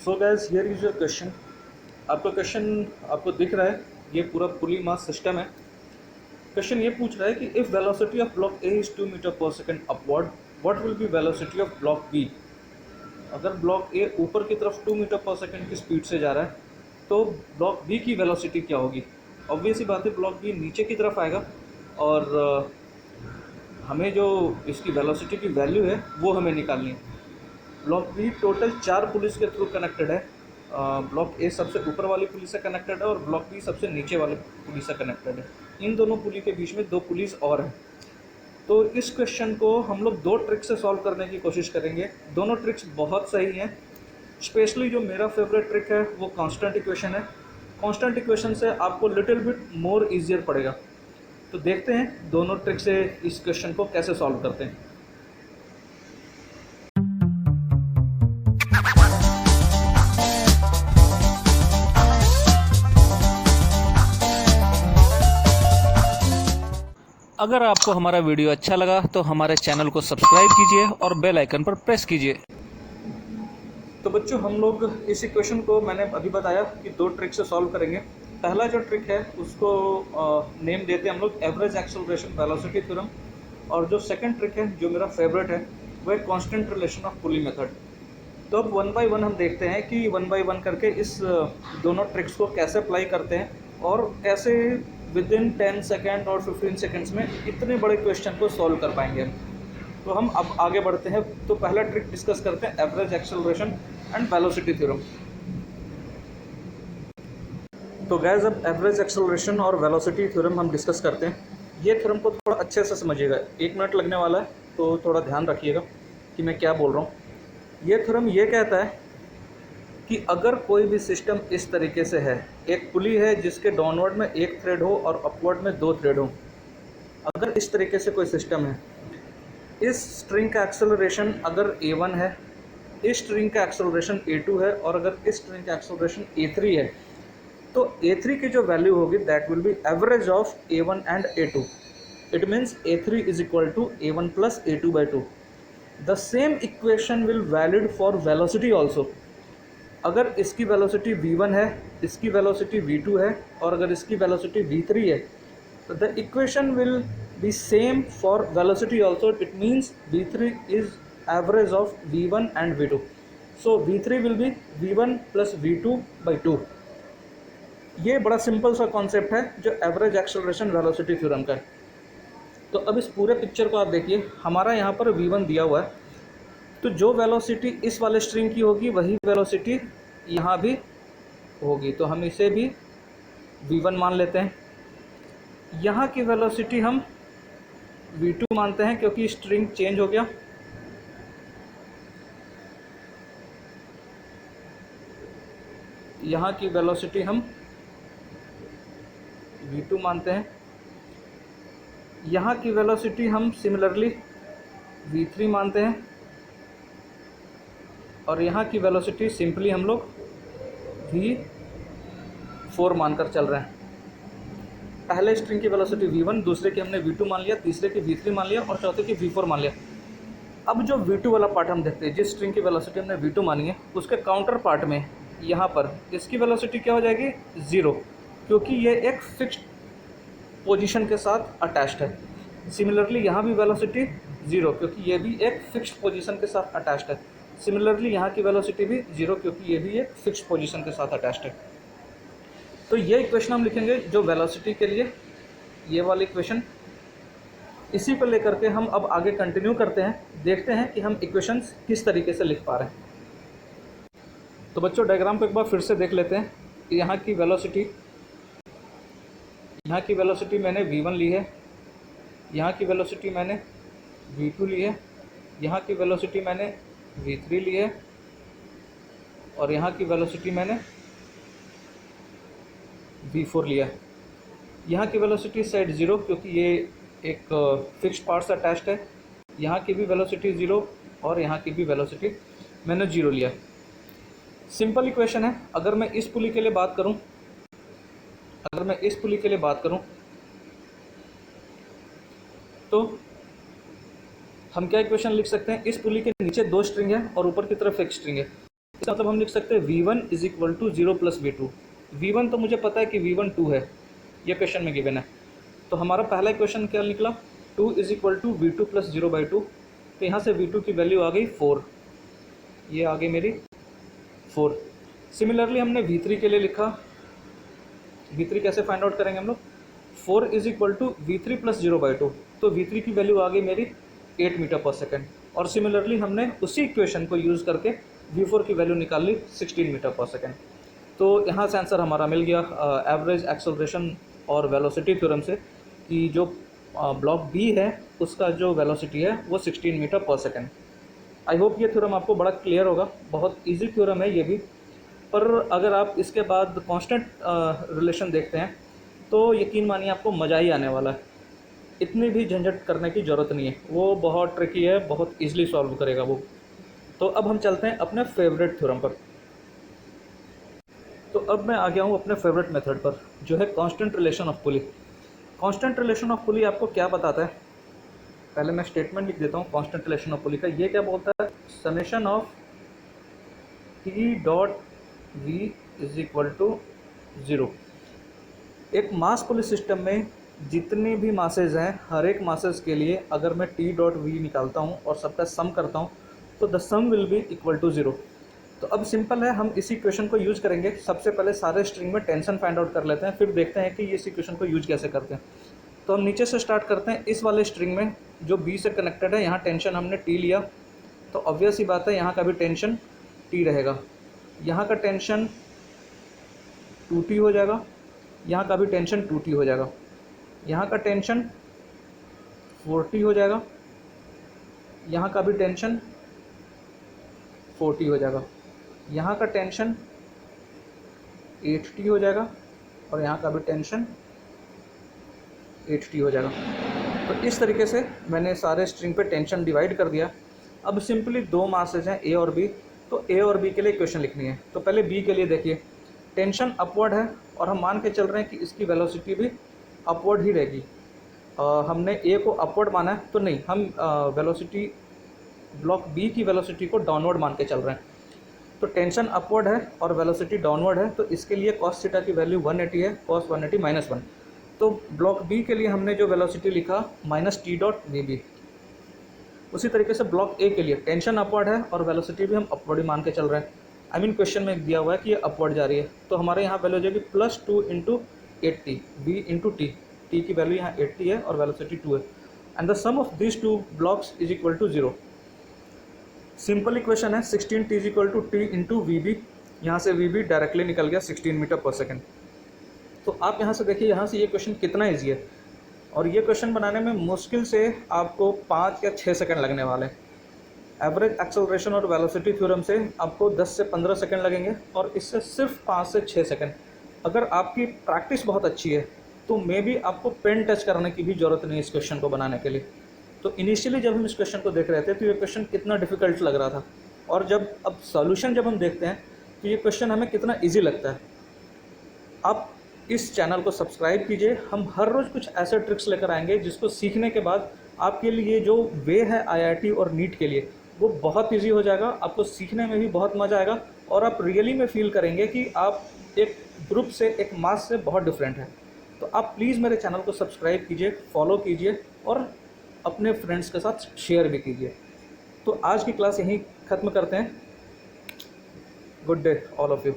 So guys here is your question. आपका question आपको दिख रहा है, ये पूरा पुली मास सिस्टम है। क्वेश्चन ये पूछ रहा है कि if velocity of block A is 2 meter per second upward, what will be velocity of block B. अगर ब्लॉक ए ऊपर की तरफ 2 मीटर पर सेकंड की स्पीड से जा रहा है तो ब्लॉक बी की वेलोसिटी क्या होगी। ऑब्वियस ही बात है, ब्लॉक बी नीचे की तरफ आएगा और हमें जो इसकी वेलोसिटी की वैल्यू है वो हमें निकालनी है। ब्लॉक बी टोटल 4 पुलिस के थ्रू कनेक्टेड है। ब्लॉक ए सबसे ऊपर वाली पुलिस से कनेक्टेड है और ब्लॉक बी सबसे नीचे वाले पुलिस से कनेक्टेड है। इन दोनों पुली के बीच में 2 पुलिस और हैं। तो इस क्वेश्चन को हम लोग 2 ट्रिक से सॉल्व करने की कोशिश करेंगे। दोनों ट्रिक्स बहुत सही हैं। स्पेशली जो मेरा फेवरेट ट्रिक है वो कांस्टेंट इक्वेशन है। कांस्टेंट इक्वेशन से आपको लिटिल बिट मोर ईजियर पड़ेगा। तो देखते हैं दोनों ट्रिक से इस क्वेश्चन को कैसे सॉल्व करते हैं। अगर आपको हमारा वीडियो अच्छा लगा तो हमारे चैनल को सब्सक्राइब कीजिए और बेल आइकन पर प्रेस कीजिए। तो बच्चों, हम लोग इस इक्वेशन को मैंने अभी बताया कि 2 ट्रिक से सॉल्व करेंगे। पहला जो ट्रिक है उसको नेम देते हैं हम लोग एवरेज एक्सेलरेशन वेलोसिटी थ्योरम, और जो सेकंड ट्रिक है जो मेरा फेवरेट है वो है constant relation of pulley method. तो अब 1 बाय 1 हम देखते हैं कि 1 बाय 1 करके इस दोनों ट्रिक्स को कैसे अप्लाई करते हैं और कैसे विद इन 10 सेकेंड और 15 सेकेंड्स में इतने बड़े क्वेश्चन को सॉल्व कर पाएंगे हम। तो हम अब आगे बढ़ते हैं। तो पहला ट्रिक डिस्कस करते हैं average acceleration and velocity theorem. तो गाइस, अब एवरेज एक्सेलरेशन और वेलोसिटी थ्योरम हम डिस्कस करते हैं। ये थ्योरम को थोड़ा अच्छे से समझिएगा, 1 मिनट लगने वाला है, तो थोड़ा ध्यान रखिएगा कि मैं क्या बोल रहा हूँ। ये थ्योरम ये कहता है कि अगर कोई भी सिस्टम इस तरीके से है, एक पुली है जिसके डाउनवर्ड में 1 थ्रेड हो और अपवर्ड में 2 थ्रेड हो। अगर इस तरीके से कोई सिस्टम है, इस स्ट्रिंग का एक्सेलरेशन अगर a1 है, इस स्ट्रिंग का एक्सेलरेशन a2 है और अगर इस स्ट्रिंग का एक्सेलरेशन a3 है, तो a3 की जो वैल्यू होगी that will be average of a1 and a2। It means a3 is equal to a1 plus a2 by 2। The same equation will valid for velocity also. अगर इसकी velocity v1 है, इसकी velocity v2 है और अगर इसकी velocity v3 है, तो the equation will be same for velocity also. It means v3 is average of v1 and v2। So v3 will be v1 plus v2 by 2। ये बड़ा सिंपल सा कॉन्सेप्ट है जो एवरेज एक्सेलरेशन वेलोसिटी थ्योरम का है। तो अब इस पूरे पिक्चर को आप देखिए, हमारा यहाँ पर v1 दिया हुआ है, तो जो वेलोसिटी इस वाले स्ट्रिंग की होगी वही वेलोसिटी यहाँ भी होगी। तो हम इसे भी v1 मान लेते हैं। यहाँ की वेलोसिटी हम v2 मानते हैं क्योंकि स्ट्रिंग चेंज हो गया। यहाँ की वेलोसिटी हम v2 मानते हैं। यहाँ की वेलोसिटी हम सिमिलरली v3 मानते हैं और यहाँ की वेलोसिटी सिंपली हम लोग v4 मानकर चल रहे हैं। पहले स्ट्रिंग की वेलोसिटी v1, दूसरे की हमने v2 मान लिया, तीसरे की v3 मान लिया और चौथे की v4 मान लिया। अब जो v2 वाला पार्ट हम देखते हैं, जिस स्ट्रिंग की वेलोसिटी हमने v2 मानी है उसके काउंटर पार्ट में यहाँ पर इसकी वेलोसिटी क्या हो जाएगी, 0, क्योंकि ये एक फिक्स्ड पोजीशन के साथ अटैच्ड है। सिमिलरली यहाँ भी वेलोसिटी 0 क्योंकि ये भी एक फिक्स्ड पोजीशन के साथ अटैच्ड है। सिमिलरली यहाँ की वेलोसिटी भी 0 क्योंकि ये भी एक फिक्स्ड पोजीशन के साथ अटैच्ड है। तो ये इक्वेशन हम लिखेंगे जो वेलोसिटी के लिए, ये वाली इक्वेशन। इसी को लेकर के हम अब आगे कंटिन्यू करते हैं, देखते हैं कि हम इक्वेशंस किस तरीके से लिख पा रहे हैं। तो बच्चों, डायग्राम को एक बार फिर से देख लेते हैं। यहाँ की वेलोसिटी मैंने v1 ली है, यहाँ की वेलोसिटी मैंने v2 ली है, यहाँ की वेलोसिटी मैंने v3 ली है और यहाँ की वेलोसिटी मैंने v4 लिया है। यहाँ की वेलोसिटी साइड 0 क्योंकि ये एक फिक्स्ड पार्ट से अटैच्ड है। यहाँ की भी वेलोसिटी 0 और यहाँ की भी वेलोसिटी मैंने 0 लिया है। सिंपल इक्वेशन है। अगर मैं इस पुली के लिए बात करूँ, तो हम क्या इक्वेशन लिख सकते हैं, इस पुली के नीचे 2 स्ट्रिंग है और ऊपर की तरफ एक स्ट्रिंग है। इसका मतलब हम लिख सकते हैं V1 is equal to 0 plus V2। V1 तो मुझे पता है कि V1 2 है, ये क्वेश्चन में गिवन है। तो हमारा पहला क्वेश्चन क्या निकला, 2 is equal to V2 plus 0/2। तो यहाँ से V2 की वैल्यू आ गई 4, ये आ गई मेरी 4। सिमिलरली हमने V3 के लिए लिखा, V3 कैसे फाइंड आउट करेंगे हम लोग, 4 is equal to V3 plus 0/2। तो V3 की वैल्यू आ गई मेरी 8 मीटर पर सेकेंड। और सिमिलरली हमने उसी इक्वेशन को यूज़ करके V4 की वैल्यू निकाल ली 16 मीटर पर सेकेंड। तो यहाँ से आंसर हमारा मिल गया एवरेज एक्सेलरेशन और वेलोसिटी थ्योरम से कि जो ब्लॉक बी है उसका जो वेलोसिटी है वो 16 मीटर पर सेकेंड। आई होप ये थ्योरम आपको बड़ा क्लियर होगा, बहुत इजी थ्योरम है ये भी। पर अगर आप इसके बाद कांस्टेंट रिलेशन देखते हैं तो यकीन मानिए आपको मज़ा ही आने वाला है। इतनी भी झंझट करने की ज़रूरत नहीं है, वो बहुत ट्रिकी है, बहुत ईजिली सॉल्व करेगा वो। तो अब हम चलते हैं अपने फेवरेट थ्योरम पर। तो अब मैं आ गया हूँ अपने फेवरेट मेथड पर, जो है constant relation of pulley. Constant relation of pulley आपको क्या बताता है, पहले मैं स्टेटमेंट लिख देता हूँ कांस्टेंट रिलेशन ऑफ पुली का। ये क्या बोलता है, summation of T dot V is equal to 0। एक मास पुली सिस्टम में जितनी भी मासेज हैं, हर एक मासेज के लिए अगर मैं टी डॉट वी निकालता हूँ और सबका सम करता हूँ तो the sum will be equal to 0। तो अब सिंपल है, हम इस इक्वेशन को यूज़ करेंगे। सबसे पहले सारे स्ट्रिंग में टेंशन फाइंड आउट कर लेते हैं, फिर देखते हैं कि इस इक्वेशन को यूज कैसे करते हैं। तो हम नीचे से स्टार्ट करते हैं। इस वाले स्ट्रिंग में जो बी से कनेक्टेड है, यहाँ टेंशन हमने टी लिया, तो ऑब्वियस ही बात है यहाँ का भी टेंशन टी रहेगा। यहाँ का टेंशन 2t हो जाएगा, यहाँ का भी टेंशन 2t हो जाएगा, यहाँ का टेंशन 4t हो जाएगा, यहाँ का भी टेंशन 4t हो जाएगा, यहाँ का टेंशन 8t हो जाएगा और यहाँ का भी टेंशन 8t हो जाएगा। तो इस तरीके से मैंने सारे स्ट्रिंग पे टेंशन डिवाइड कर दिया। अब सिंपली दो मासेज हैं ए और बी, तो ए और बी के लिए इक्वेशन लिखनी है। तो पहले बी के लिए देखिए, टेंशन अपवर्ड है और हम मान के चल रहे हैं कि इसकी वेलोसिटी भी अपवर्ड ही रहेगी। हमने ए को अपवर्ड माना है तो नहीं, हम वेलोसिटी ब्लॉक बी की वेलोसिटी को डाउनवर्ड मान के चल रहे हैं। तो टेंशन अपवर्ड है और वेलोसिटी डाउनवर्ड है, तो इसके लिए कॉस थीटा की वैल्यू 180 है, कॉस 180 -1। तो ब्लॉक बी के लिए हमने जो वेलोसिटी लिखा -t डॉट वी बी। उसी तरीके से ब्लॉक ए के लिए टेंशन अपवर्ड है और वेलोसिटी भी हम अपवर्ड ही मान के चल रहे हैं। आई मीन क्वेश्चन में दिया हुआ है कि ये अपवर्ड जा रही है, तो हमारे यहाँ वैल्यू हो जाएगी +2 × 8t, v × t। t की वैल्यू यहाँ 8t है और वेलोसिटी 2 है, and the sum of this two blocks is equal to 0। Simple equation है, 16t is equal to t × vb। यहाँ से vb डायरेक्टली निकल गया 16 मीटर पर सेकेंड। तो आप यहाँ से देखिए, यहाँ से ये क्वेश्चन कितना ईजी है, और ये क्वेश्चन बनाने में मुश्किल से आपको 5 या 6 सेकंड लगने वाले हैं। एवरेज एक्सेलरेशन और वेलोसिटी थ्योरम से आपको 10 से 15 सेकंड लगेंगे, और इससे सिर्फ 5 से 6 सेकंड। अगर आपकी प्रैक्टिस बहुत अच्छी है तो मे बी आपको पेन टच करने की भी ज़रूरत नहीं है इस क्वेश्चन को बनाने के लिए। तो इनिशियली जब हम इस क्वेश्चन को देख रहे थे तो ये क्वेश्चन कितना डिफिकल्ट लग रहा था, और अब सॉल्यूशन जब हम देखते हैं तो ये क्वेश्चन हमें कितना ईजी लगता है। आप इस चैनल को सब्सक्राइब कीजिए, हम हर रोज़ कुछ ऐसे ट्रिक्स लेकर आएंगे जिसको सीखने के बाद आपके लिए जो वे है IIT और नीट के लिए वो बहुत इजी हो जाएगा। आपको सीखने में भी बहुत मज़ा आएगा और आप रियली में फील करेंगे कि आप एक ग्रुप से, एक मास से बहुत डिफरेंट है। तो आप प्लीज़ मेरे चैनल को सब्सक्राइब कीजिए, फॉलो कीजिए और अपने फ्रेंड्स के साथ शेयर भी कीजिए। तो आज की क्लास यहीं ख़त्म करते हैं। Good day all of you.